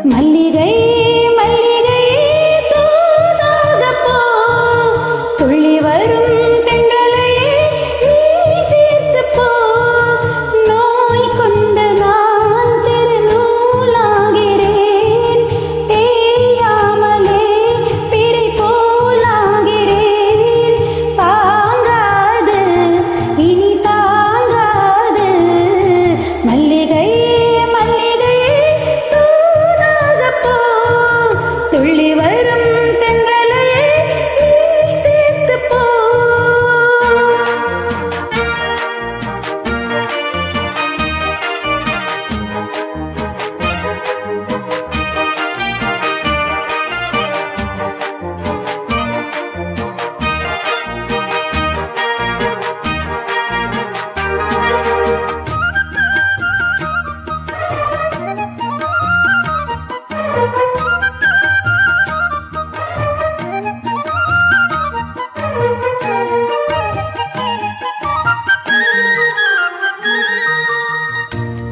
மல்லிகை மல்லிகை தூதாக போ துள்ளி வரும் தென்றலையே நீ சேர்த்து போ நோய் கொண்டு நான் சிறு நூலாகிறேன் தேயாமலே பிறை போலாகிறேன் தாங்காது இனி தாங்காது மல்லிகை மல்லிகை தூதாக போ துள்ளி வரும் தென்றலையே நீ சேர்த்து போ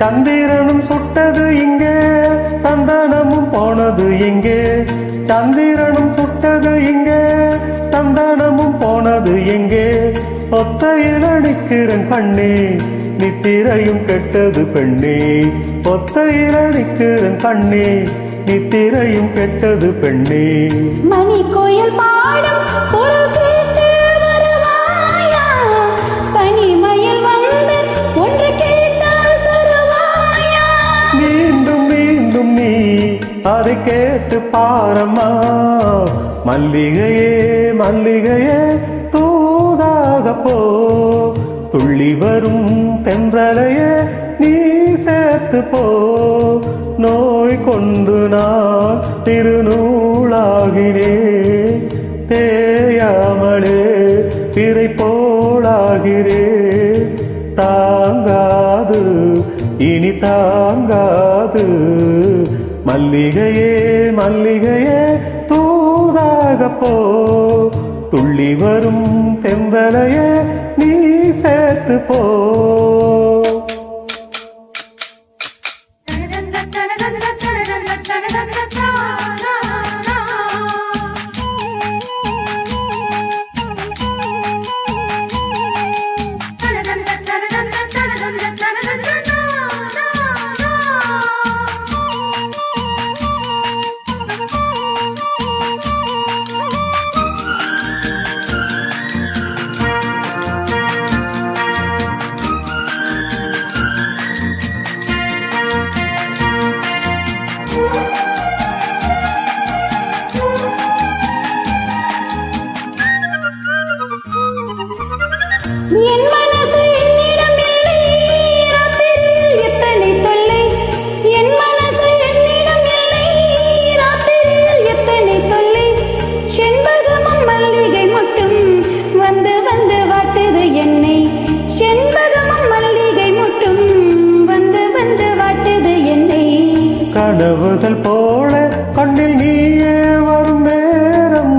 சந்திரனும் சுட்டது இங்கே சந்தனமும் போனது எங்கே சந்திரனும் சுட்டது இங்கே சந்தனமும் போனது எங்கே ஒத்தையில நிக்கிறன் கண்ணே நித்திரையும் கெட்டது பெண்ணே ஒத்தையில நிக்கிறன் கண்ணே நித்திரையும் கெட்டது பெண்ணே மணி கோயில் பாடும் குரல் கேட்டு வருவாயா தனிமையில் வந்து ஒன்று கேட்டால் தருவாயா மீண்டும் மீண்டும் நீ அதை கேட்டு பாரம்மா மல்லிகையே மல்லிகையே தூதாக போ துள்ளி வரும் தென்றலையே நீ சேர்த்து போ நோய் கொண்டு நான் திருநூலாகிறேன் தேயாமலே பிறை போலாகிறேன் தாங்காது இனி தாங்காது மல்லிகையே மல்லிகையே தூதாக போ துள்ளி வரும் தென்றலையே நீ சேர்த்து போ என் மனசு என்னிடம் இல்லை ராத்திரியில் எத்தனை தொல்லை என் மனசு என்னிடம் இல்லை ராத்திரியில் எத்தனை தொல்லை செண்பகமும் மல்லிகை மட்டும் வந்து வந்து வாட்டுது என்னை செண்பகமும் மல்லிகை மட்டும் வந்து வந்து வாட்டுது என்னை கனவுகள் போல கண்ணில் நீயே வரும் நேரம்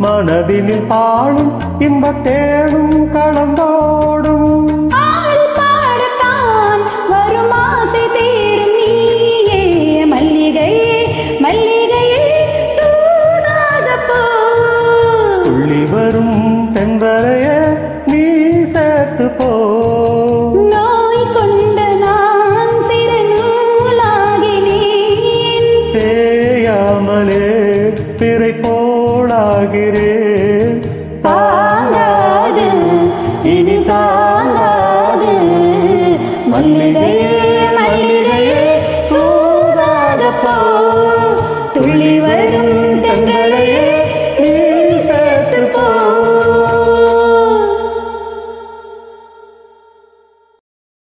மனதினில் பாழும் இன்பத்தேடும் கலந்தோடும் ஆடி பாடத்தான் வரும் ஆசை தீரும் நீயே மல்லிகையே மல்லிகையே தூதாக போ துள்ளி வரும் தென்றலையே நீ சேர்த்து போ நோய் கொண்டு நான் சிறு நூலாகினேன் தேயாமலே பிறை போலாகிறேன் தாங்காது இனி தாங்காது மல்லிகையே